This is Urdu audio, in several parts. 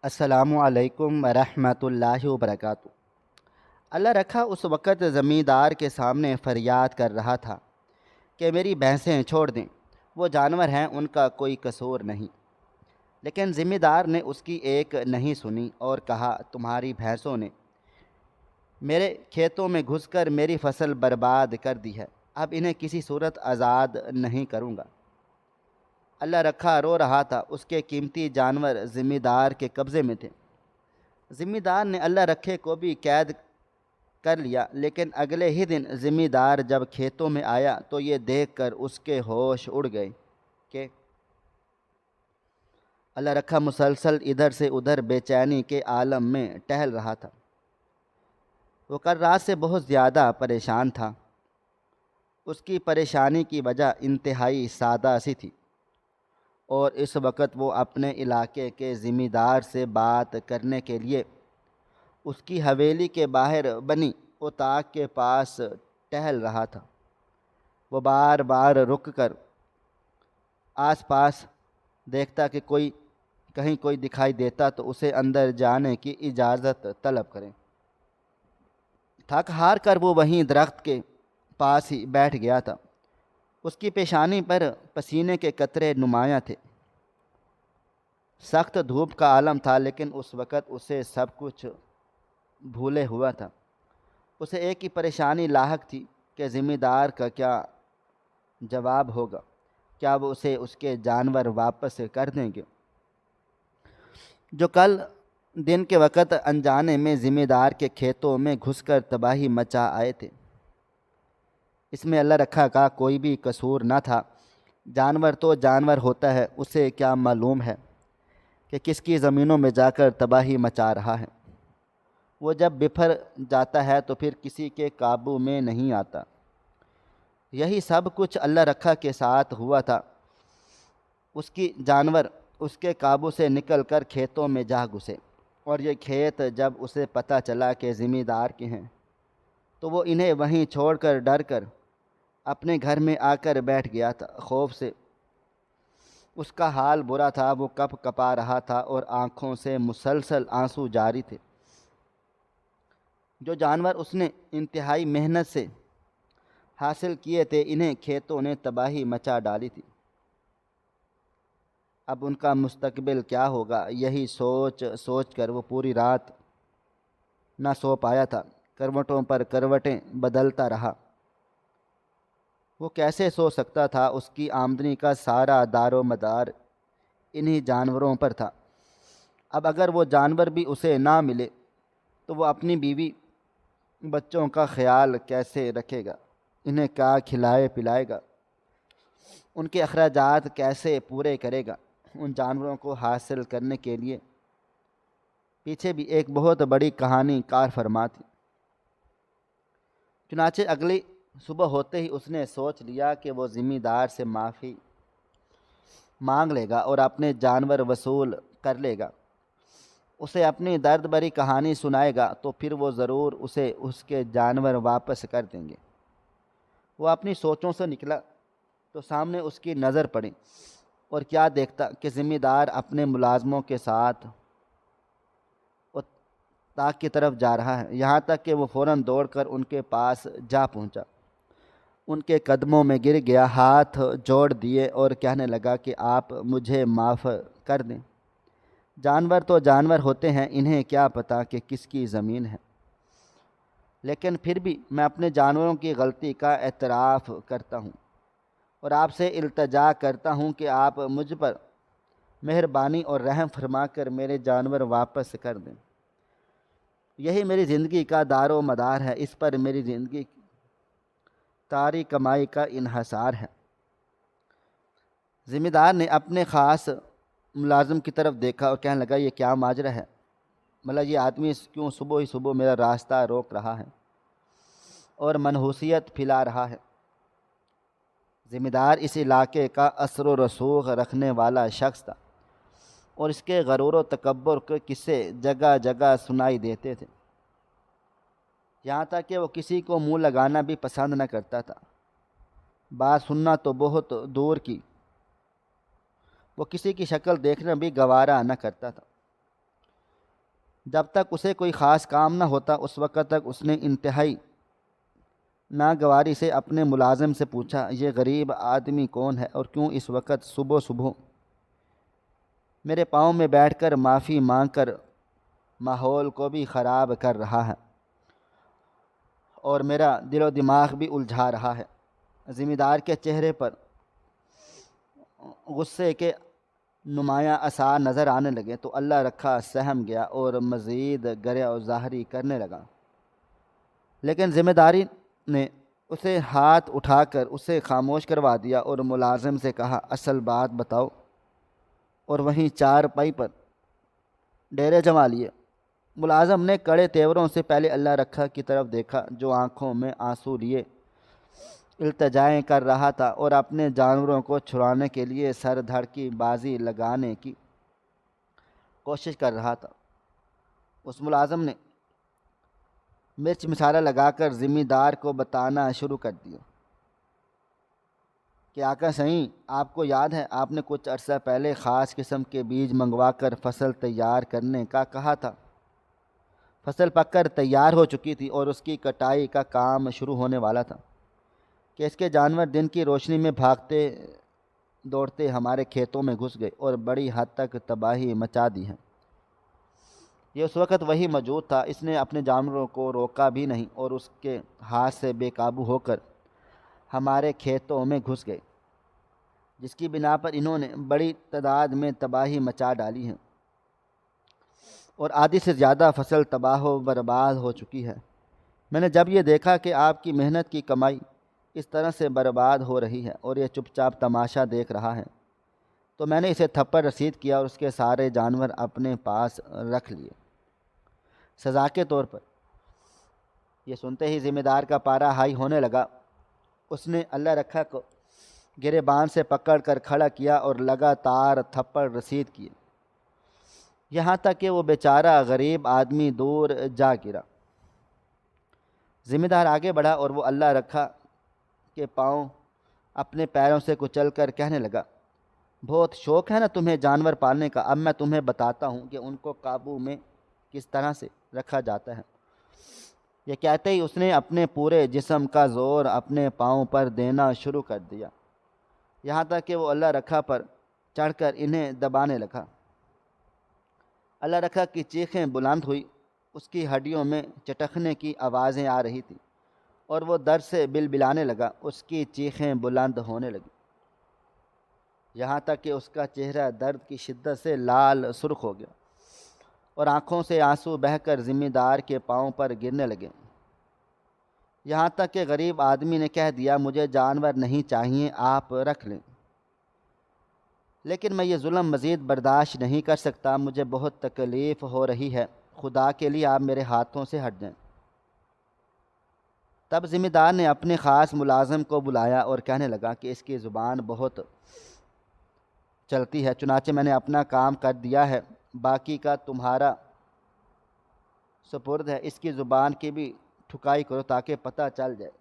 السلام علیکم ورحمۃ اللہ وبرکاتہ۔ اللہ رکھا اس وقت زمیندار کے سامنے فریاد کر رہا تھا کہ میری بھینسیں چھوڑ دیں، وہ جانور ہیں، ان کا کوئی قصور نہیں۔ لیکن ذمہ دار نے اس کی ایک نہیں سنی اور کہا، تمہاری بھینسوں نے میرے کھیتوں میں گھس کر میری فصل برباد کر دی ہے، اب انہیں کسی صورت آزاد نہیں کروں گا۔ اللہ رکھا رو رہا تھا، اس کے قیمتی جانور ذمہ دار کے قبضے میں تھے۔ ذمہ دار نے اللہ رکھے کو بھی قید کر لیا، لیکن اگلے ہی دن ذمہ دار جب کھیتوں میں آیا تو یہ دیکھ کر اس کے ہوش اڑ گئے کہ اللہ رکھا مسلسل ادھر سے ادھر بے چینی کے عالم میں ٹہل رہا تھا۔ وہ کل رات سے بہت زیادہ پریشان تھا۔ اس کی پریشانی کی وجہ انتہائی سادہ سی تھی، اور اس وقت وہ اپنے علاقے کے ذمہ دار سے بات کرنے کے لیے اس کی حویلی کے باہر بنی اتاق کے پاس ٹہل رہا تھا۔ وہ بار بار رک کر آس پاس دیکھتا کہ کہیں کوئی دکھائی دیتا تو اسے اندر جانے کی اجازت طلب کریں۔ تھک ہار کر وہ وہیں درخت کے پاس ہی بیٹھ گیا تھا۔ اس کی پیشانی پر پسینے کے قطرے نمایاں تھے۔ سخت دھوپ کا عالم تھا، لیکن اس وقت اسے سب کچھ بھولے ہوا تھا۔ اسے ایک ہی پریشانی لاحق تھی کہ ذمہ دار کا کیا جواب ہوگا، کیا وہ اسے اس کے جانور واپس کر دیں گے جو کل دن کے وقت انجانے میں ذمہ دار کے کھیتوں میں گھس کر تباہی مچا آئے تھے۔ اس میں اللہ رکھا کا کوئی بھی قصور نہ تھا۔ جانور تو جانور ہوتا ہے، اسے کیا معلوم ہے کہ کس کی زمینوں میں جا کر تباہی مچا رہا ہے۔ وہ جب بپھر جاتا ہے تو پھر کسی کے قابو میں نہیں آتا۔ یہی سب کچھ اللہ رکھا کے ساتھ ہوا تھا۔ اس کی جانور اس کے قابو سے نکل کر کھیتوں میں جا گھسے، اور یہ کھیت جب اسے پتہ چلا کہ ذمہ دار کے ہیں تو وہ انہیں وہیں چھوڑ کر ڈر کر اپنے گھر میں آ کر بیٹھ گیا تھا۔ خوف سے اس کا حال برا تھا، وہ کپ کپا رہا تھا اور آنکھوں سے مسلسل آنسو جاری تھے۔ جو جانور اس نے انتہائی محنت سے حاصل کیے تھے، انہیں کھیتوں نے تباہی مچا ڈالی تھی۔ اب ان کا مستقبل کیا ہوگا، یہی سوچ سوچ کر وہ پوری رات نہ سو پایا تھا۔ کروٹوں پر کروٹیں بدلتا رہا۔ وہ کیسے سو سکتا تھا؟ اس کی آمدنی کا سارا دار و مدار انہی جانوروں پر تھا۔ اب اگر وہ جانور بھی اسے نہ ملے تو وہ اپنی بیوی بچوں کا خیال کیسے رکھے گا؟ انہیں کیا کھلائے پلائے گا؟ ان کے اخراجات کیسے پورے کرے گا؟ ان جانوروں کو حاصل کرنے کے لیے پیچھے بھی ایک بہت بڑی کہانی کار فرما تھی۔ چنانچہ اگلی صبح ہوتے ہی اس نے سوچ لیا کہ وہ ذمہ دار سے معافی مانگ لے گا اور اپنے جانور وصول کر لے گا۔ اسے اپنی درد بھری کہانی سنائے گا تو پھر وہ ضرور اسے اس کے جانور واپس کر دیں گے۔ وہ اپنی سوچوں سے نکلا تو سامنے اس کی نظر پڑی، اور کیا دیکھتا کہ ذمہ دار اپنے ملازموں کے ساتھ تاک کی طرف جا رہا ہے، یہاں تک کہ وہ فوراً دوڑ کر ان کے پاس جا پہنچا، ان کے قدموں میں گر گیا، ہاتھ جوڑ دیے اور کہنے لگا کہ آپ مجھے معاف کر دیں۔ جانور تو جانور ہوتے ہیں، انہیں کیا پتہ کہ کس کی زمین ہے، لیکن پھر بھی میں اپنے جانوروں کی غلطی کا اعتراف کرتا ہوں اور آپ سے التجا کرتا ہوں کہ آپ مجھ پر مہربانی اور رحم فرما کر میرے جانور واپس کر دیں۔ یہی میری زندگی کا دار و مدار ہے، اس پر میری زندگی ساری کمائی کا انحصار ہے۔ ذمہ دار نے اپنے خاص ملازم کی طرف دیکھا اور کہنے لگا، یہ کیا ماجرا ہے؟ مطلب یہ آدمی کیوں صبح ہی صبح میرا راستہ روک رہا ہے اور منحوسیت پھیلا رہا ہے؟ ذمہ دار اس علاقے کا اثر و رسوخ رکھنے والا شخص تھا، اور اس کے غرور و تکبر کے قصے جگہ جگہ سنائی دیتے تھے، یہاں تک کہ وہ کسی کو منہ لگانا بھی پسند نہ کرتا تھا۔ بات سننا تو بہت دور کی، وہ کسی کی شکل دیکھنا بھی گوارا نہ کرتا تھا۔ جب تک اسے کوئی خاص کام نہ ہوتا اس وقت تک اس نے انتہائی ناگواری سے اپنے ملازم سے پوچھا، یہ غریب آدمی کون ہے اور کیوں اس وقت صبح صبح میرے پاؤں میں بیٹھ کر معافی مانگ کر ماحول کو بھی خراب کر رہا ہے اور میرا دل و دماغ بھی الجھا رہا ہے۔ ذمہ دار کے چہرے پر غصے کے نمایاں آثار نظر آنے لگے تو اللہ رکھا سہم گیا اور مزید گرے اور ظاہری کرنے لگا، لیکن ذمہ داری نے اسے ہاتھ اٹھا کر اسے خاموش کروا دیا اور ملازم سے کہا، اصل بات بتاؤ، اور وہیں چارپائی پر ڈیرے جما لیے۔ ملازم نے کڑے تیوروں سے پہلے اللہ رکھا کی طرف دیکھا جو آنکھوں میں آنسو لیے التجائیں کر رہا تھا اور اپنے جانوروں کو چھڑانے کے لیے سر دھڑ کی بازی لگانے کی کوشش کر رہا تھا۔ اس ملازم نے مرچ مسالہ لگا کر ذمہ دار کو بتانا شروع کر دیا کہ آقا صحیح، آپ کو یاد ہے آپ نے کچھ عرصہ پہلے خاص قسم کے بیج منگوا کر فصل تیار کرنے کا کہا تھا۔ فصل پک کر تیار ہو چکی تھی اور اس کی کٹائی کا کام شروع ہونے والا تھا کہ اس کے جانور دن کی روشنی میں بھاگتے دوڑتے ہمارے کھیتوں میں گھس گئے اور بڑی حد تک تباہی مچا دی ہے۔ یہ اس وقت وہی موجود تھا، اس نے اپنے جانوروں کو روکا بھی نہیں اور اس کے ہاتھ سے بے قابو ہو کر ہمارے کھیتوں میں گھس گئے، جس کی بنا پر انہوں نے بڑی تعداد میں تباہی مچا ڈالی ہے اور آدھی سے زیادہ فصل تباہ و برباد ہو چکی ہے۔ میں نے جب یہ دیکھا کہ آپ کی محنت کی کمائی اس طرح سے برباد ہو رہی ہے اور یہ چپ چاپ تماشا دیکھ رہا ہے تو میں نے اسے تھپڑ رسید کیا اور اس کے سارے جانور اپنے پاس رکھ لیے سزا کے طور پر۔ یہ سنتے ہی ذمہ دار کا پارا ہائی ہونے لگا۔ اس نے اللہ رکھا کو گریبان سے پکڑ کر کھڑا کیا اور لگاتار تھپڑ رسید کیے یہاں تک کہ وہ بیچارہ غریب آدمی دور جا گرا۔ ذمہ دار آگے بڑھا اور وہ اللہ رکھا کے پاؤں اپنے پیروں سے کچل کر کہنے لگا، بہت شوق ہے نا تمہیں جانور پالنے کا، اب میں تمہیں بتاتا ہوں کہ ان کو قابو میں کس طرح سے رکھا جاتا ہے۔ یہ کہتے ہی اس نے اپنے پورے جسم کا زور اپنے پاؤں پر دینا شروع کر دیا یہاں تک کہ وہ اللہ رکھا پر چڑھ کر انہیں دبانے لگا۔ اللہ رکھا کی چیخیں بلند ہوئی، اس کی ہڈیوں میں چٹکنے کی آوازیں آ رہی تھیں اور وہ درد سے بلبلانے لگا۔ اس کی چیخیں بلند ہونے لگیں یہاں تک کہ اس کا چہرہ درد کی شدت سے لال سرخ ہو گیا اور آنکھوں سے آنسو بہہ کر ذمہ دار کے پاؤں پر گرنے لگے، یہاں تک کہ غریب آدمی نے کہہ دیا، مجھے جانور نہیں چاہیے، آپ رکھ لیں، لیکن میں یہ ظلم مزید برداشت نہیں کر سکتا، مجھے بہت تکلیف ہو رہی ہے، خدا کے لیے آپ میرے ہاتھوں سے ہٹ جائیں۔ تب ذمہ دار نے اپنے خاص ملازم کو بلایا اور کہنے لگا کہ اس کی زبان بہت چلتی ہے، چنانچہ میں نے اپنا کام کر دیا ہے، باقی کا تمہارا سپرد ہے، اس کی زبان کی بھی ٹھکائی کرو تاکہ پتہ چل جائے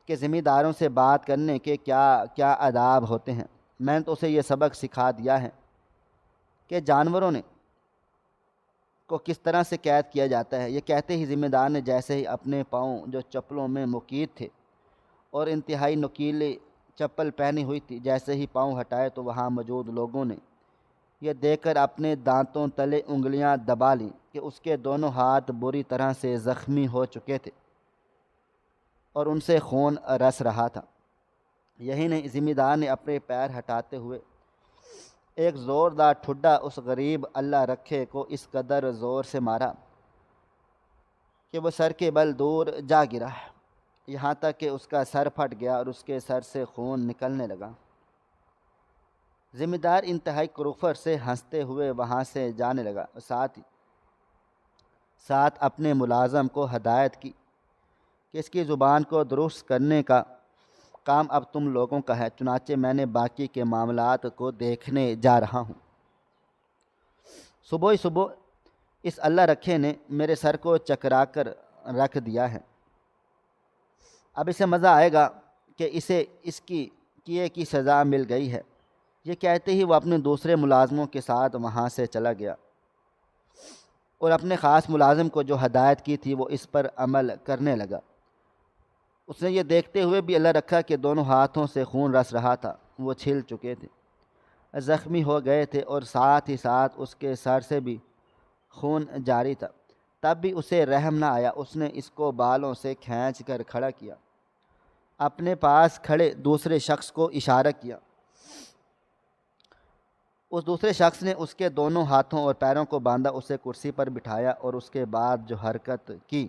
کہ ذمہ داروں سے بات کرنے کے کیا کیا آداب ہوتے ہیں۔ میں نے تو اسے یہ سبق سکھا دیا ہے کہ جانوروں کو کس طرح سے قید کیا جاتا ہے۔ یہ کہتے ہی ذمہ دار نے جیسے ہی اپنے پاؤں جو چپلوں میں مقید تھے اور انتہائی نوکیلی چپل پہنی ہوئی تھی، جیسے ہی پاؤں ہٹائے تو وہاں موجود لوگوں نے یہ دیکھ کر اپنے دانتوں تلے انگلیاں دبا لیں کہ اس کے دونوں ہاتھ بری طرح سے زخمی ہو چکے تھے اور ان سے خون رس رہا تھا۔ یہی نہیں، ذمہ دار نے اپنے پیر ہٹاتے ہوئے ایک زوردار ٹھڈا اس غریب اللہ رکھے کو اس قدر زور سے مارا کہ وہ سر کے بل دور جا گرا، یہاں تک کہ اس کا سر پھٹ گیا اور اس کے سر سے خون نکلنے لگا۔ ذمہ دار انتہائی کروفر سے ہنستے ہوئے وہاں سے جانے لگا، ساتھ اپنے ملازم کو ہدایت کی کہ اس کی زبان کو درست کرنے کا کام اب تم لوگوں کا ہے، چنانچہ میں نے باقی کے معاملات کو دیکھنے جا رہا ہوں۔ صبح ہی صبح اس اللہ رکھے نے میرے سر کو چکرا کر رکھ دیا ہے، اب اسے مزہ آئے گا کہ اسے اس کی کیے کی سزا مل گئی ہے۔ یہ کہتے ہی وہ اپنے دوسرے ملازموں کے ساتھ وہاں سے چلا گیا۔ اور اپنے خاص ملازم کو جو ہدایت کی تھی وہ اس پر عمل کرنے لگا۔ اس نے یہ دیکھتے ہوئے بھی اللہ رکھا کہ دونوں ہاتھوں سے خون رس رہا تھا، وہ چھل چکے تھے، زخمی ہو گئے تھے، اور ساتھ ہی ساتھ اس کے سر سے بھی خون جاری تھا۔ تب بھی اسے رحم نہ آیا۔ اس نے اس کو بالوں سے کھینچ کر کھڑا کیا، اپنے پاس کھڑے دوسرے شخص کو اشارہ کیا۔ اس دوسرے شخص نے اس کے دونوں ہاتھوں اور پیروں کو باندھا، اسے کرسی پر بٹھایا اور اس کے بعد جو حرکت کی،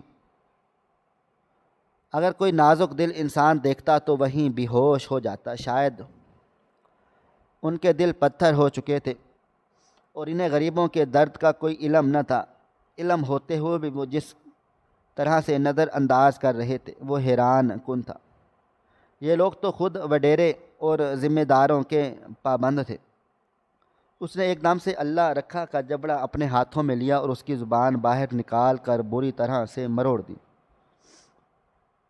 اگر کوئی نازک دل انسان دیکھتا تو وہیں بے ہوش ہو جاتا۔ شاید ان کے دل پتھر ہو چکے تھے اور انہیں غریبوں کے درد کا کوئی علم نہ تھا۔ علم ہوتے ہوئے بھی وہ جس طرح سے نظر انداز کر رہے تھے وہ حیران کن تھا۔ یہ لوگ تو خود وڈیرے اور ذمہ داروں کے پابند تھے۔ اس نے ایک دم سے اللہ رکھا کا جبڑا اپنے ہاتھوں میں لیا اور اس کی زبان باہر نکال کر بری طرح سے مروڑ دی۔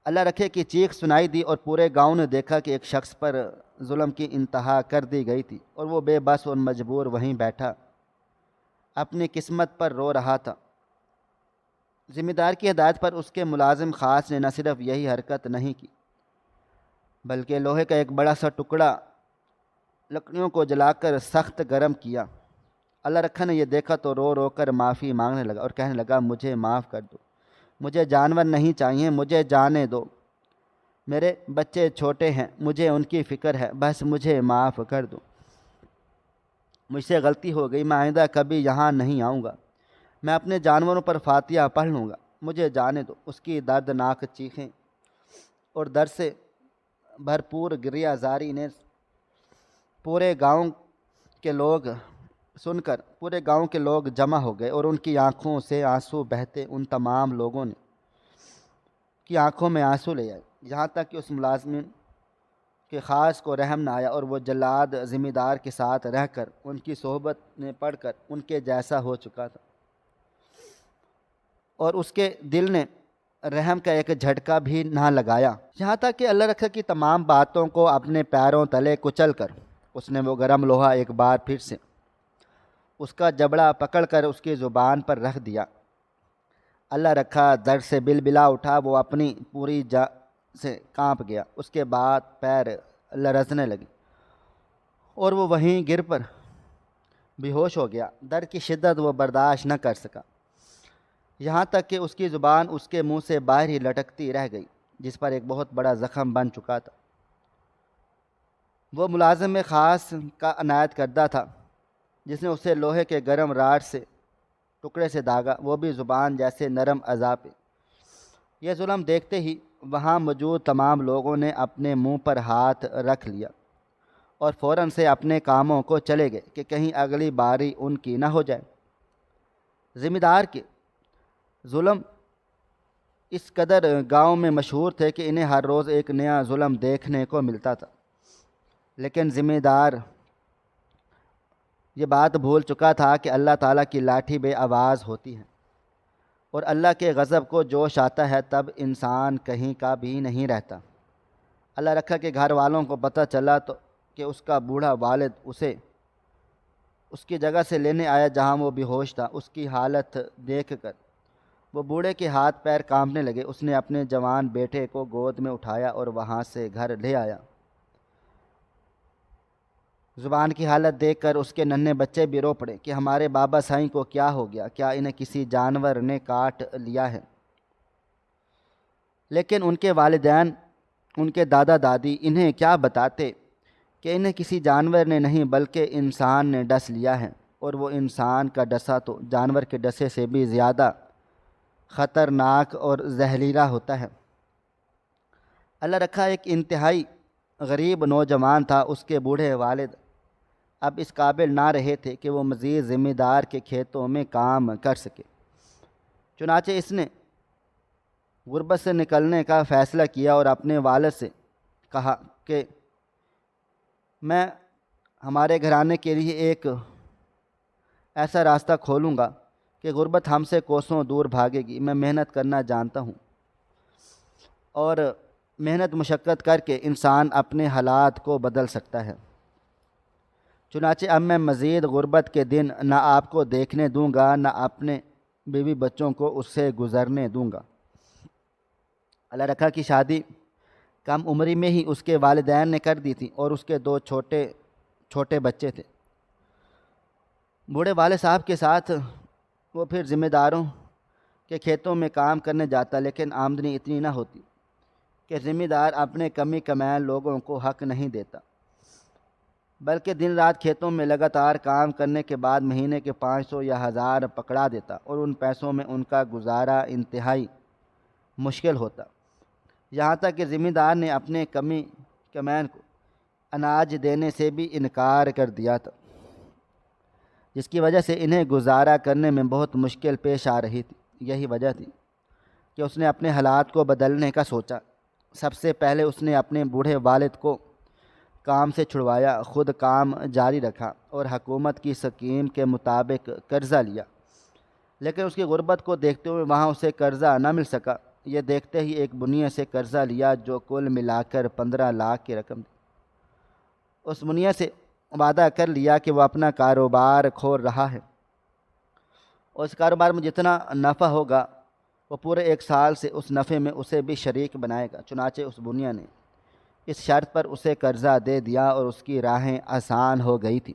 اللہ رکھے کی چیخ سنائی دی اور پورے گاؤں نے دیکھا کہ ایک شخص پر ظلم کی انتہا کر دی گئی تھی اور وہ بے بس اور مجبور وہیں بیٹھا اپنی قسمت پر رو رہا تھا۔ ذمہ دار کی ہدایت پر اس کے ملازم خاص نے نہ صرف یہی حرکت نہیں کی بلکہ لوہے کا ایک بڑا سا ٹکڑا لکڑیوں کو جلا کر سخت گرم کیا۔ اللہ رکھا نے یہ دیکھا تو رو رو کر معافی مانگنے لگا اور کہنے لگا، مجھے معاف کر دو، مجھے جانور نہیں چاہیے، مجھے جانے دو، میرے بچے چھوٹے ہیں، مجھے ان کی فکر ہے، بس مجھے معاف کر دو، مجھ سے غلطی ہو گئی، میں آئندہ کبھی یہاں نہیں آؤں گا، میں اپنے جانوروں پر فاتحہ پڑھ لوں گا، مجھے جانے دو۔ اس کی دردناک چیخیں اور درد سے بھرپور گریہ زاری نے پورے گاؤں کے لوگ جمع ہو گئے اور ان کی آنکھوں سے آنسو بہتے ان تمام لوگوں نے کی آنکھوں میں آنسو لے آئے، یہاں تک کہ اس ملازم کے خاص کو رحم نہ آیا اور وہ جلاد ذمہ دار کے ساتھ رہ کر ان کی صحبت میں پڑھ کر ان کے جیسا ہو چکا تھا، اور اس کے دل نے رحم کا ایک جھٹکا بھی نہ لگایا، یہاں تک کہ اللہ رکھا کی تمام باتوں کو اپنے پیروں تلے کچل کر اس نے وہ گرم لوہا ایک بار پھر سے اس کا جبڑا پکڑ کر اس کی زبان پر رکھ دیا۔ اللہ رکھا درد سے بلبلا اٹھا، وہ اپنی پوری جان سے کانپ گیا، اس کے بعد پیر لرزنے لگے اور وہ وہیں گر پر بے ہوش ہو گیا۔ درد کی شدت وہ برداشت نہ کر سکا، یہاں تک کہ اس کی زبان اس کے منہ سے باہر ہی لٹکتی رہ گئی، جس پر ایک بہت بڑا زخم بن چکا تھا۔ وہ ملازم خاص کا عنایت کردہ تھا جس نے اسے لوہے کے گرم راڈ سے ٹکڑے سے داغا، وہ بھی زبان جیسے نرم اعضاء پہ۔ یہ ظلم دیکھتے ہی وہاں موجود تمام لوگوں نے اپنے منہ پر ہاتھ رکھ لیا اور فوراً سے اپنے کاموں کو چلے گئے کہ کہیں اگلی باری ان کی نہ ہو جائے۔ ذمہ دار کے ظلم اس قدر گاؤں میں مشہور تھے کہ انہیں ہر روز ایک نیا ظلم دیکھنے کو ملتا تھا، لیکن ذمہ دار یہ بات بھول چکا تھا کہ اللہ تعالیٰ کی لاٹھی بے آواز ہوتی ہے اور اللہ کے غضب کو جوش آتا ہے تب انسان کہیں کا بھی نہیں رہتا۔ اللہ رکھا کہ گھر والوں کو پتہ چلا تو کہ اس کا بوڑھا والد اسے اس کی جگہ سے لینے آیا جہاں وہ بے ہوش تھا۔ اس کی حالت دیکھ کر وہ بوڑھے کے ہاتھ پیر کانپنے لگے۔ اس نے اپنے جوان بیٹے کو گود میں اٹھایا اور وہاں سے گھر لے آیا۔ زبان کی حالت دیکھ کر اس کے ننھے بچے بھی رو پڑے کہ ہمارے بابا سائیں کو کیا ہو گیا، کیا انہیں کسی جانور نے کاٹ لیا ہے؟ لیکن ان کے والدین، ان کے دادا دادی انہیں کیا بتاتے کہ انہیں کسی جانور نے نہیں بلکہ انسان نے ڈس لیا ہے، اور وہ انسان کا ڈسا تو جانور کے ڈسے سے بھی زیادہ خطرناک اور زہریلا ہوتا ہے۔ اللہ رکھا ایک انتہائی غریب نوجوان تھا۔ اس کے بوڑھے والد اب اس قابل نہ رہے تھے کہ وہ مزید ذمہ دار کے کھیتوں میں کام کر سکے، چنانچہ اس نے غربت سے نکلنے کا فیصلہ کیا اور اپنے والد سے کہا کہ میں ہمارے گھرانے کے لیے ایک ایسا راستہ کھولوں گا کہ غربت ہم سے کوسوں دور بھاگے گی۔ میں محنت کرنا جانتا ہوں اور محنت مشقت کر کے انسان اپنے حالات کو بدل سکتا ہے، چنانچہ اب میں مزید غربت کے دن نہ آپ کو دیکھنے دوں گا، نہ اپنے بیوی بچوں کو اس سے گزرنے دوں گا۔ اللہ رکھا کی شادی کم عمری میں ہی اس کے والدین نے کر دی تھی اور اس کے 2 چھوٹے چھوٹے بچے تھے۔ بوڑھے والد صاحب کے ساتھ وہ پھر ذمہ داروں کے کھیتوں میں کام کرنے جاتا، لیکن آمدنی اتنی نہ ہوتی کہ ذمہ دار اپنے کمی کمائن لوگوں کو حق نہیں دیتا، بلکہ دن رات کھیتوں میں لگاتار کام کرنے کے بعد مہینے کے 500 یا 1000 پکڑا دیتا، اور ان پیسوں میں ان کا گزارا انتہائی مشکل ہوتا۔ یہاں تک کہ ذمہ دار نے اپنے کمی کمائن کو اناج دینے سے بھی انکار کر دیا تھا، جس کی وجہ سے انہیں گزارا کرنے میں بہت مشکل پیش آ رہی تھی۔ یہی وجہ تھی کہ اس نے اپنے حالات کو بدلنے کا سوچا۔ سب سے پہلے اس نے اپنے بوڑھے والد کو کام سے چھڑوایا، خود کام جاری رکھا اور حکومت کی اسکیم کے مطابق قرضہ لیا، لیکن اس کی غربت کو دیکھتے ہوئے وہاں اسے قرضہ نہ مل سکا۔ یہ دیکھتے ہی ایک بنیے سے قرضہ لیا جو کل ملا کر 15 لاکھ کی رقم تھی۔ اس بنیے سے وعدہ کر لیا کہ وہ اپنا کاروبار کھول رہا ہے اور اس کاروبار میں جتنا نفع ہوگا وہ پورے 1 سال سے اس نفع میں اسے بھی شریک بنائے گا۔ چنانچہ اس بنیا نے اس شرط پر اسے قرضہ دے دیا اور اس کی راہیں آسان ہو گئی تھی۔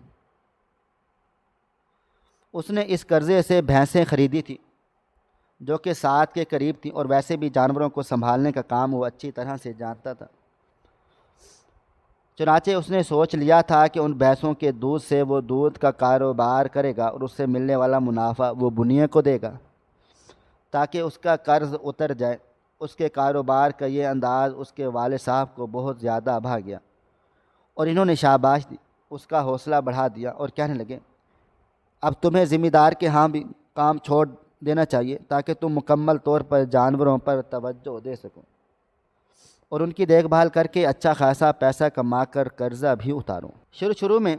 اس نے اس قرضے سے بھینسیں خریدی تھی جو کہ 7 کے قریب تھیں، اور ویسے بھی جانوروں کو سنبھالنے کا کام وہ اچھی طرح سے جانتا تھا۔ چنانچہ اس نے سوچ لیا تھا کہ ان بھینسوں کے دودھ سے وہ دودھ کا کاروبار کرے گا اور اس سے ملنے والا منافع وہ بنیے کو دے گا تاکہ اس کا قرض اتر جائے۔ اس کے کاروبار کا یہ انداز اس کے والد صاحب کو بہت زیادہ بھا گیا اور انہوں نے شاباش دی، اس کا حوصلہ بڑھا دیا اور کہنے لگے، اب تمہیں ذمہ دار کے ہاں بھی کام چھوڑ دینا چاہیے تاکہ تم مکمل طور پر جانوروں پر توجہ دے سکو اور ان کی دیکھ بھال کر کے اچھا خاصا پیسہ کما کر قرضہ بھی اتارو۔ شروع میں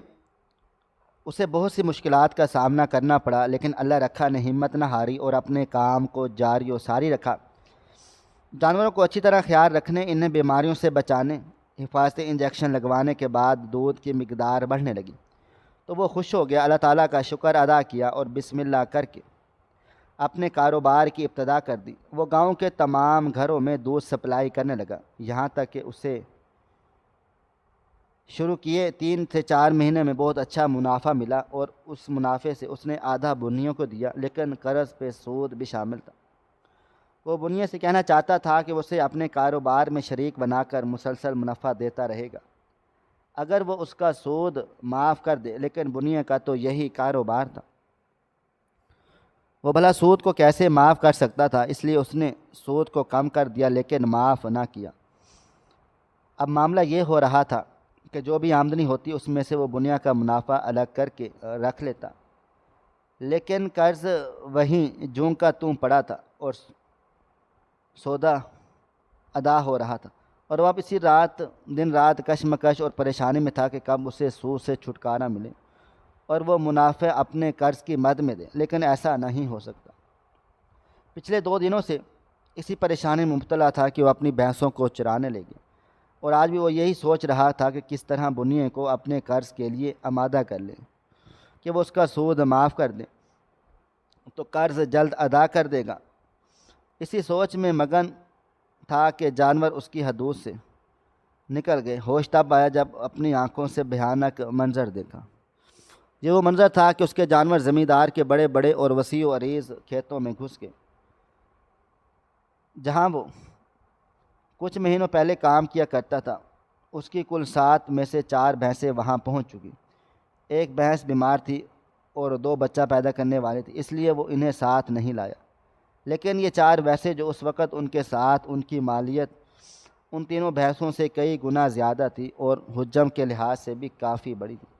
اسے بہت سی مشکلات کا سامنا کرنا پڑا، لیکن اللہ رکھا نے ہمت نہ ہاری اور اپنے کام کو جاری و ساری رکھا۔ جانوروں کو اچھی طرح خیال رکھنے، انہیں بیماریوں سے بچانے، حفاظتی انجیکشن لگوانے کے بعد دودھ کی مقدار بڑھنے لگی تو وہ خوش ہو گیا، اللہ تعالیٰ کا شکر ادا کیا اور بسم اللہ کر کے اپنے کاروبار کی ابتدا کر دی۔ وہ گاؤں کے تمام گھروں میں دودھ سپلائی کرنے لگا، یہاں تک کہ اسے شروع کیے 3 سے 4 مہینے میں بہت اچھا منافع ملا، اور اس منافع سے اس نے آدھا بنیوں کو دیا، لیکن قرض پہ سود بھی شامل تھا۔ وہ بنیے سے کہنا چاہتا تھا کہ اسے اپنے کاروبار میں شریک بنا کر مسلسل منافع دیتا رہے گا اگر وہ اس کا سود معاف کر دے، لیکن بنیے کا تو یہی کاروبار تھا، وہ بھلا سود کو کیسے معاف کر سکتا تھا؟ اس لیے اس نے سود کو کم کر دیا لیکن معاف نہ کیا۔ اب معاملہ یہ ہو رہا تھا کہ جو بھی آمدنی ہوتی اس میں سے وہ بنیا کا منافع الگ کر کے رکھ لیتا، لیکن قرض وہیں جوں کا توں پڑا تھا اور سودا ادا ہو رہا تھا، اور وہ اب اسی دن رات کشمکش اور پریشانی میں تھا کہ کب اسے سود سے چھٹکارا ملے اور وہ منافع اپنے قرض کی مد میں دے، لیکن ایسا نہیں ہو سکتا۔ پچھلے 2 دنوں سے اسی پریشانی میں مبتلا تھا کہ وہ اپنی بھینسوں کو چرانے لے گیا، اور آج بھی وہ یہی سوچ رہا تھا کہ کس طرح بنیے کو اپنے قرض کے لیے آمادہ کر لے کہ وہ اس کا سود معاف کر دے تو قرض جلد ادا کر دے گا۔ اسی سوچ میں مگن تھا کہ جانور اس کی حدود سے نکل گئے۔ ہوش تب آیا جب اپنی آنکھوں سے بھیانک منظر دیکھا۔ یہ وہ منظر تھا کہ اس کے جانور زمیندار کے بڑے بڑے اور وسیع و عریض کھیتوں میں گھس گئے، جہاں وہ کچھ مہینوں پہلے کام کیا کرتا تھا۔ اس کی کل 7 میں سے 4 بھینسیں وہاں پہنچ چکی، 1 بھینس بیمار تھی اور 2 بچہ پیدا کرنے والی تھی، اس لیے وہ انہیں ساتھ نہیں لایا، لیکن یہ 4 بھینسیں جو اس وقت ان کے ساتھ، ان کی مالیت ان تینوں بھینسوں سے کئی گنا زیادہ تھی اور حجم کے لحاظ سے بھی کافی بڑی تھی،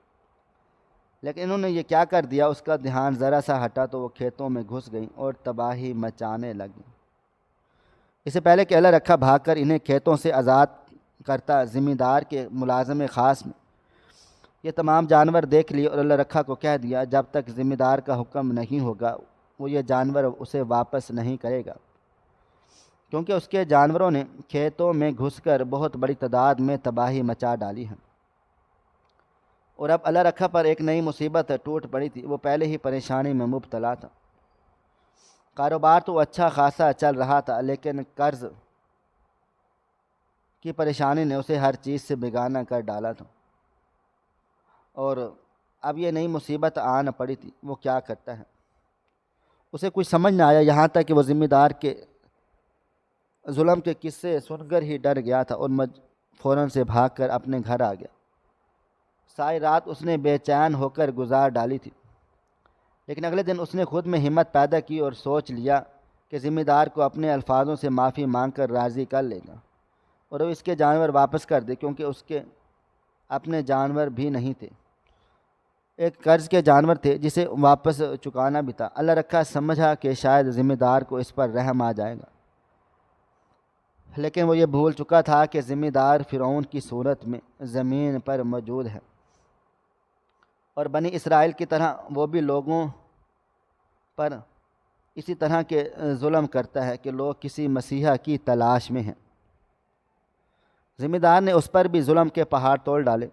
لیکن انہوں نے یہ کیا کر دیا، اس کا دھیان ذرا سا ہٹا تو وہ کھیتوں میں گھس گئیں اور تباہی مچانے لگیں۔ اس سے پہلے کہ اللہ رکھا بھاگ کر انہیں کھیتوں سے آزاد کرتا، ذمہ دار کے ملازم خاص میں یہ تمام جانور دیکھ لیے اور اللہ رکھا کو کہہ دیا جب تک ذمہ دار کا حکم نہیں ہوگا وہ یہ جانور اسے واپس نہیں کرے گا، کیونکہ اس کے جانوروں نے کھیتوں میں گھس کر بہت بڑی تعداد میں تباہی مچا ڈالی ہے۔ اور اب اللہ رکھا پر ایک نئی مصیبت ٹوٹ پڑی تھی، وہ پہلے ہی پریشانی میں مبتلا تھا۔ کاروبار تو اچھا خاصا چل رہا تھا، لیکن قرض کی پریشانی نے اسے ہر چیز سے بیگانہ کر ڈالا تھا، اور اب یہ نئی مصیبت آن پڑی تھی۔ وہ کیا کرتا ہے؟ اسے کچھ سمجھ نہ آیا، یہاں تک کہ وہ ذمہ دار کے ظلم کے قصے سن کر ہی ڈر گیا تھا اور فوراً سے بھاگ کر اپنے گھر آ گیا۔ ساری رات اس نے بے چین ہو کر گزار ڈالی تھی، لیکن اگلے دن اس نے خود میں ہمت پیدا کی اور سوچ لیا کہ ذمہ دار کو اپنے الفاظوں سے معافی مانگ کر راضی کر لے گا اور وہ اس کے جانور واپس کر دے، کیونکہ اس کے اپنے جانور بھی نہیں تھے، ایک قرض کے جانور تھے جسے واپس چکانا بھی تھا۔ اللہ رکھا سمجھا کہ شاید ذمہ دار کو اس پر رحم آ جائے گا، لیکن وہ یہ بھول چکا تھا کہ ذمہ دار فرعون کی صورت میں زمین پر موجود ہے، اور بنی اسرائیل کی طرح وہ بھی لوگوں پر اسی طرح کے ظلم کرتا ہے کہ لوگ کسی مسیحا کی تلاش میں ہیں۔ ذمہ دار نے اس پر بھی ظلم کے پہاڑ توڑ ڈالے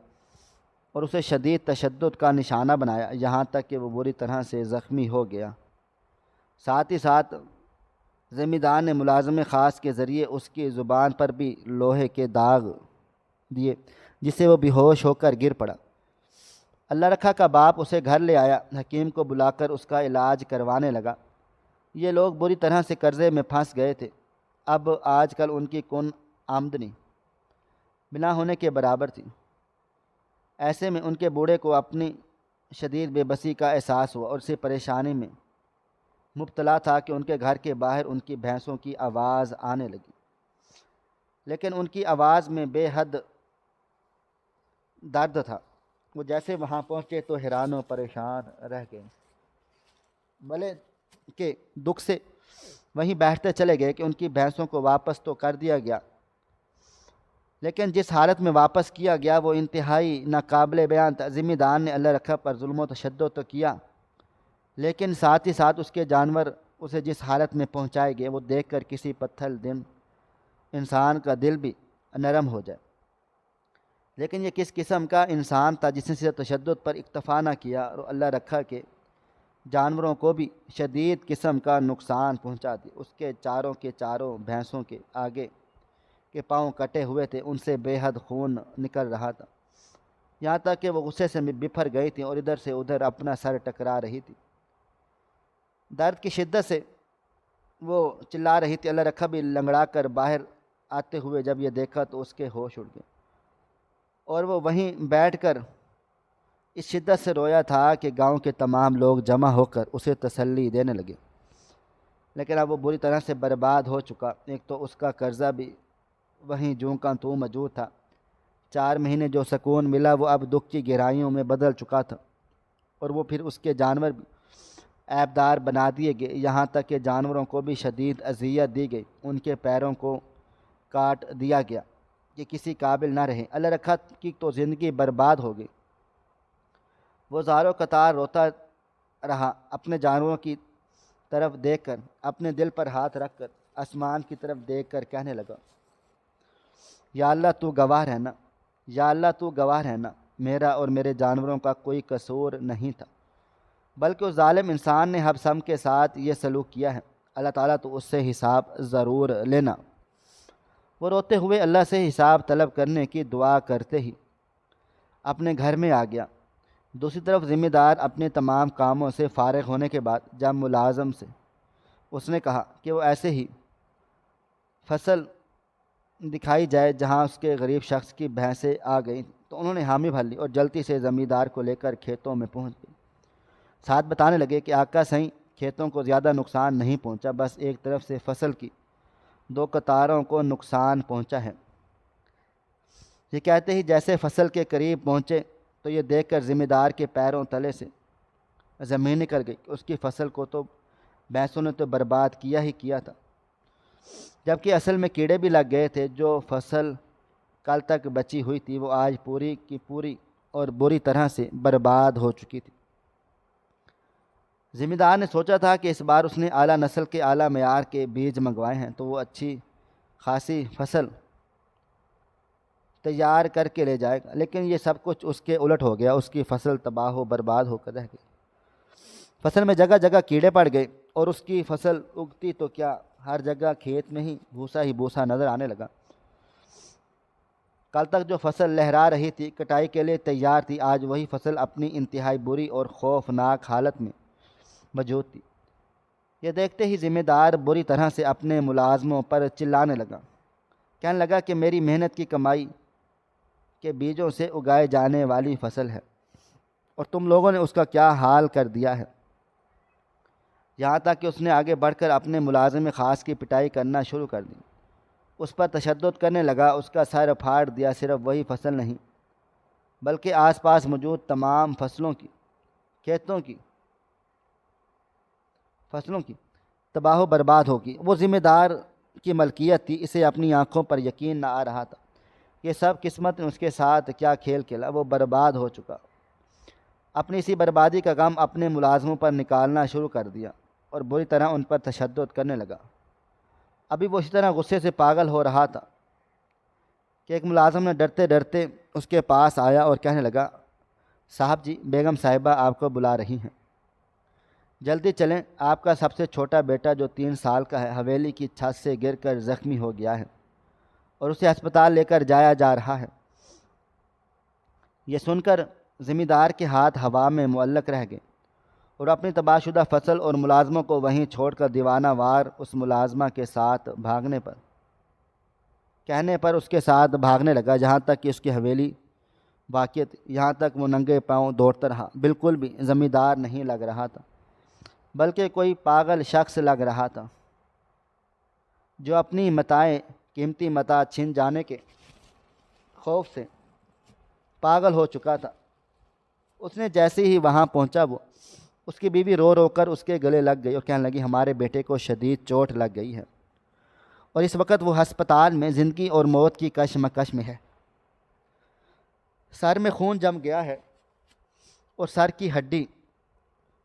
اور اسے شدید تشدد کا نشانہ بنایا، یہاں تک کہ وہ بری طرح سے زخمی ہو گیا۔ ساتھ ہی ساتھ ذمہ دار نے ملازم خاص کے ذریعے اس کی زبان پر بھی لوہے کے داغ دیے، جس سے وہ بے ہوش ہو کر گر پڑا۔ اللہ رکھا کا باپ اسے گھر لے آیا، حکیم کو بلا کر اس کا علاج کروانے لگا۔ یہ لوگ بری طرح سے قرضے میں پھنس گئے تھے، اب آج کل ان کی کن آمدنی بنا ہونے کے برابر تھی۔ ایسے میں ان کے بوڑھے کو اپنی شدید بے بسی کا احساس ہوا اور اسے پریشانی میں مبتلا تھا کہ ان کے گھر کے باہر ان کی بھینسوں کی آواز آنے لگی، لیکن ان کی آواز میں بے حد درد تھا۔ وہ جیسے وہاں پہنچے تو حیران و پریشان رہ گئے، بھلے کہ دکھ سے وہیں بیٹھتے چلے گئے کہ ان کی بھینسوں کو واپس تو کر دیا گیا، لیکن جس حالت میں واپس کیا گیا وہ انتہائی ناقابل بیان تھا۔ ذمہ دار نے اللہ رکھا پر ظلم و تشدد تو کیا، لیکن ساتھ ہی ساتھ اس کے جانور اسے جس حالت میں پہنچائے گئے وہ دیکھ کر کسی پتھر دل انسان کا دل بھی نرم ہو جائے۔ لیکن یہ کس قسم کا انسان تھا جس نے تشدد پر اکتفا نہ کیا اور اللہ رکھا کے جانوروں کو بھی شدید قسم کا نقصان پہنچا دیا۔ اس کے چاروں بھینسوں کے آگے کے پاؤں کٹے ہوئے تھے، ان سے بے حد خون نکل رہا تھا، یہاں تک کہ وہ غصے سے بپھر گئی تھیں اور ادھر سے ادھر اپنا سر ٹکرا رہی تھی۔ درد کی شدت سے وہ چلا رہی تھی۔ اللہ رکھا بھی لنگڑا کر باہر آتے ہوئے جب یہ دیکھا تو اس کے ہوش اڑ گئے اور وہ وہیں بیٹھ کر اس شدت سے رویا تھا کہ گاؤں کے تمام لوگ جمع ہو کر اسے تسلی دینے لگے، لیکن اب وہ بری طرح سے برباد ہو چکا۔ ایک تو اس کا قرضہ بھی وہیں جوں کا توں موجود تھا، 4 مہینے جو سکون ملا وہ اب دکھ کی گہرائیوں میں بدل چکا تھا، اور وہ پھر اس کے جانور بھی عیبدار بنا دیے گئے، یہاں تک کہ جانوروں کو بھی شدید اذیت دی گئی، ان کے پیروں کو کاٹ دیا گیا کہ کسی قابل نہ رہے۔ اللہ رکھا کی تو زندگی برباد ہو گئی۔ وہ زاروں قطار روتا رہا، اپنے جانوروں کی طرف دیکھ کر، اپنے دل پر ہاتھ رکھ کر آسمان کی طرف دیکھ کر کہنے لگا، یا اللہ تو گواہ رہنا، یا اللہ تو گواہ رہنا، میرا اور میرے جانوروں کا کوئی قصور نہیں تھا، بلکہ اس ظالم انسان نے ہم کے ساتھ یہ سلوک کیا ہے۔ اللہ تعالیٰ تو اس سے حساب ضرور لینا۔ وہ روتے ہوئے اللہ سے حساب طلب کرنے کی دعا کرتے ہی اپنے گھر میں آ گیا۔ دوسری طرف ذمہ دار اپنے تمام کاموں سے فارغ ہونے کے بعد جب ملازم سے اس نے کہا کہ وہ ایسے ہی فصل دکھائی جائے جہاں اس کے غریب شخص کی بھینسیں آ گئیں، تو انہوں نے حامی بھر لی اور جلدی سے زمیندار کو لے کر کھیتوں میں پہنچ گئی۔ ساتھ بتانے لگے کہ آقا سائیں، کھیتوں کو زیادہ نقصان نہیں پہنچا، بس ایک طرف سے فصل کی 2 قطاروں کو نقصان پہنچا ہے۔ یہ کہتے ہی جیسے فصل کے قریب پہنچے تو یہ دیکھ کر ذمہ دار کے پیروں تلے سے زمین نکل گئی کہ اس کی فصل کو تو بھینسوں نے تو برباد کیا ہی کیا تھا، جبکہ اصل میں کیڑے بھی لگ گئے تھے۔ جو فصل کل تک بچی ہوئی تھی وہ آج پوری کی پوری اور بری طرح سے برباد ہو چکی تھی۔ ذمہ دار نے سوچا تھا کہ اس بار اس نے اعلیٰ نسل کے اعلیٰ معیار کے بیج منگوائے ہیں تو وہ اچھی خاصی فصل تیار کر کے لے جائے گا، لیکن یہ سب کچھ اس کے الٹ ہو گیا۔ اس کی فصل تباہ و برباد ہو کر رہ گئی۔ فصل میں جگہ جگہ کیڑے پڑ گئے اور اس کی فصل اگتی تو کیا ہر جگہ کھیت میں ہی بھوسا نظر آنے لگا۔ کل تک جو فصل لہرا رہی تھی، کٹائی کے لیے تیار تھی، آج وہی فصل اپنی انتہائی بری اور خوفناک حالت میں موجود تھی۔ یہ دیکھتے ہی ذمہ دار بری طرح سے اپنے ملازموں پر چلانے لگا، کہنے لگا کہ میری محنت کی کمائی کے بیجوں سے اگائے جانے والی فصل ہے اور تم لوگوں نے اس کا کیا حال کر دیا ہے۔ یہاں تک کہ اس نے آگے بڑھ کر اپنے ملازم خاص کی پٹائی کرنا شروع کر دی، اس پر تشدد کرنے لگا، اس کا سر پھاڑ دیا۔ صرف وہی فصل نہیں بلکہ آس پاس موجود تمام فصلوں کی تباہ و برباد ہوگی۔ وہ ذمہ دار کی ملکیت تھی، اسے اپنی آنکھوں پر یقین نہ آ رہا تھا۔ یہ سب قسمت نے اس کے ساتھ کیا کھیل کھیلا، وہ برباد ہو چکا۔ اپنی اسی بربادی کا غم اپنے ملازموں پر نکالنا شروع کر دیا اور بری طرح ان پر تشدد کرنے لگا۔ ابھی وہ اسی طرح غصے سے پاگل ہو رہا تھا کہ ایک ملازم نے ڈرتے ڈرتے اس کے پاس آیا اور کہنے لگا، صاحب جی، بیگم صاحبہ آپ کو بلا رہی ہیں، جلدی چلیں، آپ کا سب سے چھوٹا بیٹا جو 3 سال کا ہے حویلی کی چھت سے گر کر زخمی ہو گیا ہے اور اسے ہسپتال لے کر جایا جا رہا ہے۔ یہ سن کر ذمہ دار کے ہاتھ ہوا میں معلق رہ گئے اور اپنی تباہ شدہ فصل اور ملازموں کو وہیں چھوڑ کر دیوانہ وار اس ملازمہ کے ساتھ کہنے پر اس کے ساتھ بھاگنے لگا، جہاں تک کہ اس کی حویلی واقع تھی۔ یہاں تک وہ ننگے پاؤں دوڑتا رہا، بالکل بھی ذمہ دار نہیں لگ رہا تھا بلکہ کوئی پاگل شخص لگ رہا تھا جو اپنی قیمتی متاع چھن جانے کے خوف سے پاگل ہو چکا تھا۔ اس نے جیسے ہی وہاں پہنچا، اس کی بیوی رو رو کر اس کے گلے لگ گئی اور کہنے لگی، ہمارے بیٹے کو شدید چوٹ لگ گئی ہے اور اس وقت وہ ہسپتال میں زندگی اور موت کی کشمکش میں ہے۔ سر میں خون جم گیا ہے اور سر کی ہڈی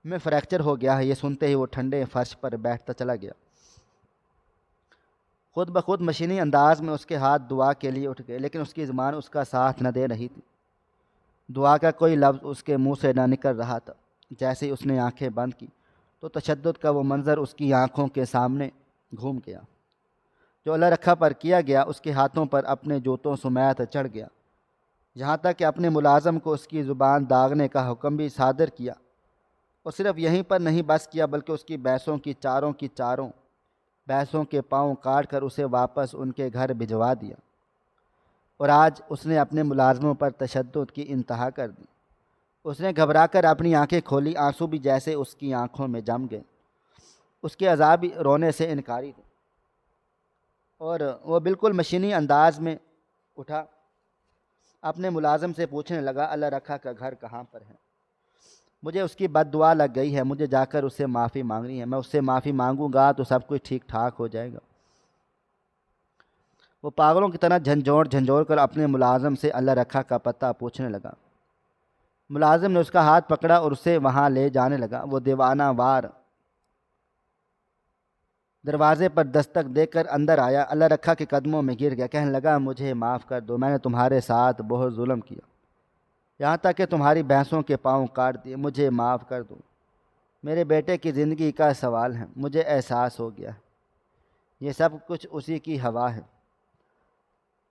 میں فریکچر ہو گیا ہے۔ یہ سنتے ہی وہ ٹھنڈے فرش پر بیٹھتا چلا گیا۔ خود بخود مشینی انداز میں اس کے ہاتھ دعا کے لیے اٹھ گئے، لیکن اس کی زبان اس کا ساتھ نہ دے رہی تھی۔ دعا کا کوئی لفظ اس کے منہ سے نہ نکل رہا تھا۔ جیسے ہی اس نے آنکھیں بند کی تو تشدد کا وہ منظر اس کی آنکھوں کے سامنے گھوم گیا جو اللہ رکھا پر کیا گیا۔ اس کے ہاتھوں پر اپنے جوتوں سمیت چڑھ گیا، یہاں تک کہ اپنے ملازم کو اس کی زبان داغنے کا حکم بھی صادر کیا، اور صرف یہیں پر نہیں بس کیا بلکہ اس کی بھینسوں کی چاروں بھینسوں کے پاؤں کاٹ کر اسے واپس ان کے گھر بھجوا دیا۔ اور آج اس نے اپنے ملازموں پر تشدد کی انتہا کر دی۔ اس نے گھبرا کر اپنی آنکھیں کھولی، آنسو بھی جیسے اس کی آنکھوں میں جم گئے۔ اس کے عذاب رونے سے انکاری تھے اور وہ بالکل مشینی انداز میں اٹھا، اپنے ملازم سے پوچھنے لگا، اللہ رکھا کا گھر کہاں پر ہے؟ مجھے اس کی بد دعا لگ گئی ہے، مجھے جا کر اس سے معافی مانگنی ہے، میں اس سے معافی مانگوں گا تو سب کچھ ٹھیک ٹھاک ہو جائے گا۔ وہ پاگلوں کی طرح جھنجھوڑ کر اپنے ملازم سے اللہ رکھا کا پتہ پوچھنے لگا۔ ملازم نے اس کا ہاتھ پکڑا اور اسے وہاں لے جانے لگا۔ وہ دیوانہ وار دروازے پر دستک دے کر اندر آیا، اللہ رکھا کے قدموں میں گر گیا، کہنے لگا، مجھے معاف کر دو، میں نے تمہارے ساتھ بہت ظلم کیا، یہاں تک کہ تمہاری بھینسوں کے پاؤں کاٹ دیے، مجھے معاف کر دو، میرے بیٹے کی زندگی کا سوال ہے، مجھے احساس ہو گیا ہے، یہ سب کچھ اسی کی ہوا ہے۔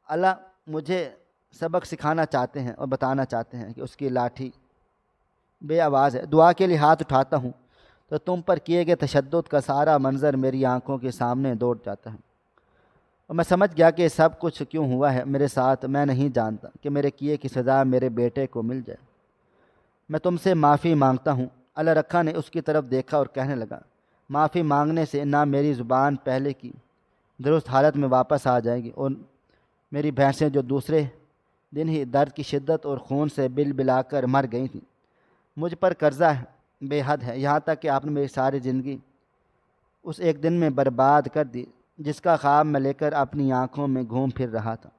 اللہ مجھے سبق سکھانا چاہتے ہیں اور بتانا چاہتے ہیں کہ اس کی لاٹھی بے آواز ہے۔ دعا کے لیے ہاتھ اٹھاتا ہوں تو تم پر کیے گئے تشدد کا سارا منظر میری آنکھوں کے سامنے دوڑ جاتا ہے اور میں سمجھ گیا کہ سب کچھ کیوں ہوا ہے میرے ساتھ۔ میں نہیں جانتا کہ میرے کیے کی سزا میرے بیٹے کو مل جائے۔ میں تم سے معافی مانگتا ہوں۔ اللہ رکھا نے اس کی طرف دیکھا اور کہنے لگا، معافی مانگنے سے نہ میری زبان پہلے کی درست حالت میں واپس آ جائے گی اور میری بھینسیں جو دوسرے دن ہی درد کی شدت اور خون سے بل بلا کر مر گئی تھیں، مجھ پر قرضہ بے حد ہے، یہاں تک کہ آپ نے میری ساری زندگی اس ایک دن میں برباد کر دی جس کا خواب میں لے کر اپنی آنکھوں میں گھوم پھر رہا تھا۔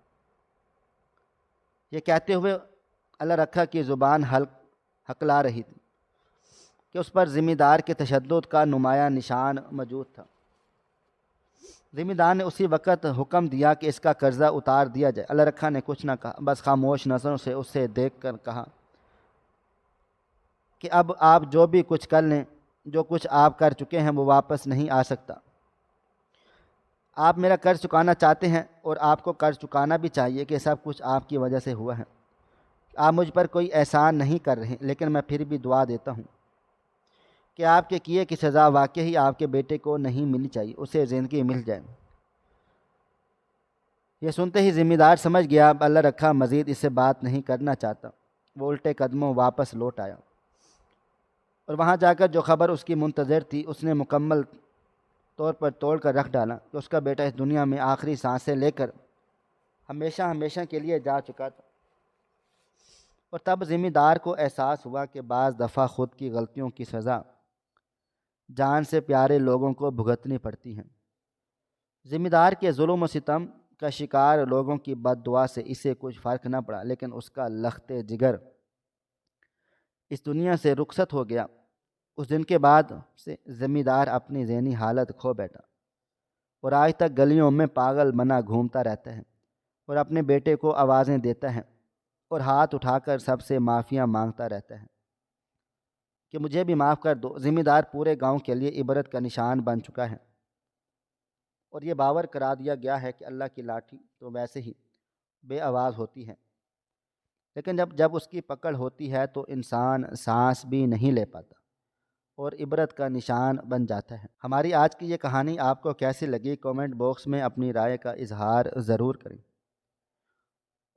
یہ کہتے ہوئے اللہ رکھا کی زبان ہکلا رہی تھی کہ اس پر ذمہ دار کے تشدد کا نمایاں نشان موجود تھا۔ ذمہ دار نے اسی وقت حکم دیا کہ اس کا قرضہ اتار دیا جائے۔ اللہ رکھا نے کچھ نہ کہا، بس خاموش نظروں سے اسے دیکھ کر کہا کہ اب آپ جو بھی کچھ کر لیں جو کچھ آپ کر چکے ہیں وہ واپس نہیں آ سکتا۔ آپ میرا قرض چکانا چاہتے ہیں اور آپ کو قرض چکانا بھی چاہیے کہ سب کچھ آپ کی وجہ سے ہوا ہے۔ آپ مجھ پر کوئی احسان نہیں کر رہے، لیکن میں پھر بھی دعا دیتا ہوں کہ آپ کے کیے کی سزا واقعی آپ کے بیٹے کو نہیں ملنی چاہیے، اسے زندگی مل جائے۔ یہ سنتے ہی ذمہ دار سمجھ گیا اب اللہ رکھا مزید اس سے بات نہیں کرنا چاہتا۔ وہ الٹے قدموں واپس لوٹ آیا اور وہاں جا کر جو خبر اس کی منتظر تھی اس نے مکمل طور پر توڑ کر رکھ ڈالا کہ اس کا بیٹا اس دنیا میں آخری سانسیں لے کر ہمیشہ ہمیشہ کے لیے جا چکا تھا۔ اور تب ذمہ دار کو احساس ہوا کہ بعض دفعہ خود کی غلطیوں کی سزا جان سے پیارے لوگوں کو بھگتنی پڑتی ہیں۔ ذمہ دار کے ظلم و ستم کا شکار لوگوں کی بد دعا سے اسے کچھ فرق نہ پڑا، لیکن اس کا لخت جگر اس دنیا سے رخصت ہو گیا۔ اس دن کے بعد سے ذمہ دار اپنی ذہنی حالت کھو بیٹھا اور آج تک گلیوں میں پاگل بنا گھومتا رہتا ہے اور اپنے بیٹے کو آوازیں دیتا ہے اور ہاتھ اٹھا کر سب سے معافیاں مانگتا رہتا ہے کہ مجھے بھی معاف کر دو۔ ذمہ دار پورے گاؤں کے لیے عبرت کا نشان بن چکا ہے اور یہ باور کرا دیا گیا ہے کہ اللہ کی لاٹھی تو ویسے ہی بے آواز ہوتی ہے، لیکن جب اس کی پکڑ ہوتی ہے تو انسان سانس بھی نہیں لے پاتا اور عبرت کا نشان بن جاتا ہے۔ ہماری آج کی یہ کہانی آپ کو کیسی لگی؟ کومنٹ باکس میں اپنی رائے کا اظہار ضرور کریں،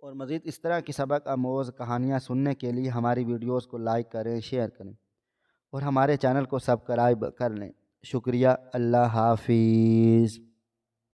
اور مزید اس طرح کی سبق آموز کہانیاں سننے کے لیے ہماری ویڈیوز کو لائک کریں، شیئر کریں اور ہمارے چینل کو سبسکرائب کر لیں۔ شکریہ۔ اللہ حافظ۔